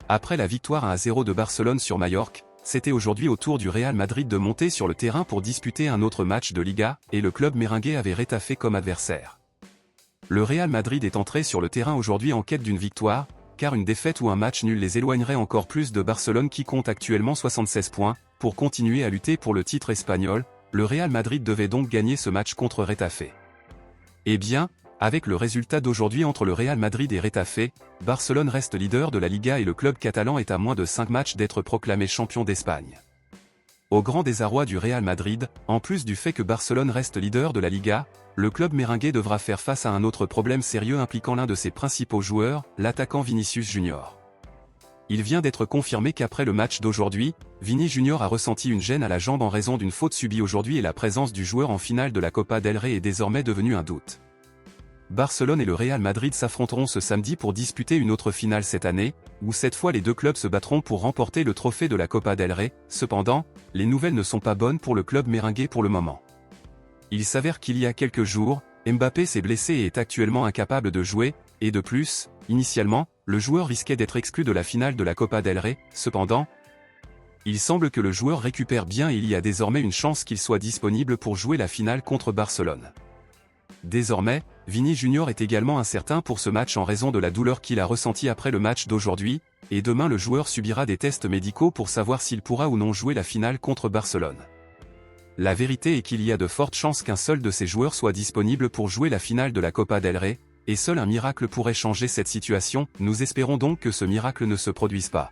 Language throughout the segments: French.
Après la victoire 1-0 de Barcelone sur Majorque, c'était aujourd'hui au tour du Real Madrid de monter sur le terrain pour disputer un autre match de Liga, et le club merengue avait Retafe comme adversaire. Le Real Madrid est entré sur le terrain aujourd'hui en quête d'une victoire, car une défaite ou un match nul les éloignerait encore plus de Barcelone qui compte actuellement 76 points. Pour continuer à lutter pour le titre espagnol, le Real Madrid devait donc gagner ce match contre Retafe. Eh bien, avec le résultat d'aujourd'hui entre le Real Madrid et Retafe, Barcelone reste leader de la Liga et le club catalan est à moins de 5 matchs d'être proclamé champion d'Espagne. Au grand désarroi du Real Madrid, en plus du fait que Barcelone reste leader de la Liga, le club merengue devra faire face à un autre problème sérieux impliquant l'un de ses principaux joueurs, l'attaquant Vinicius Junior. Il vient d'être confirmé qu'après le match d'aujourd'hui, Vini Junior a ressenti une gêne à la jambe en raison d'une faute subie aujourd'hui et la présence du joueur en finale de la Copa del Rey est désormais devenue un doute. Barcelone et le Real Madrid s'affronteront ce samedi pour disputer une autre finale cette année, où cette fois les deux clubs se battront pour remporter le trophée de la Copa del Rey. Cependant, les nouvelles ne sont pas bonnes pour le club merengue pour le moment. Il s'avère qu'il y a quelques jours, Mbappé s'est blessé et est actuellement incapable de jouer, et de plus, initialement, le joueur risquait d'être exclu de la finale de la Copa del Rey. Cependant, il semble que le joueur récupère bien et il y a désormais une chance qu'il soit disponible pour jouer la finale contre Barcelone. Désormais, Vini Junior est également incertain pour ce match en raison de la douleur qu'il a ressentie après le match d'aujourd'hui, et demain le joueur subira des tests médicaux pour savoir s'il pourra ou non jouer la finale contre Barcelone. La vérité est qu'il y a de fortes chances qu'un seul de ces joueurs soit disponible pour jouer la finale de la Copa del Rey, et seul un miracle pourrait changer cette situation. Nous espérons donc que ce miracle ne se produise pas.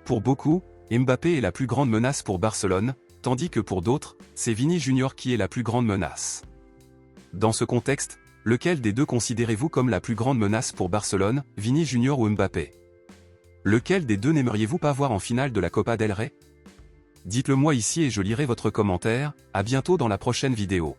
Pour beaucoup, Mbappé est la plus grande menace pour Barcelone, tandis que pour d'autres, c'est Vini Junior qui est la plus grande menace. Dans ce contexte, lequel des deux considérez-vous comme la plus grande menace pour Barcelone, Vini Junior ou Mbappé? Lequel des deux n'aimeriez-vous pas voir en finale de la Copa del Rey? Dites-le moi ici et je lirai votre commentaire. À bientôt dans la prochaine vidéo.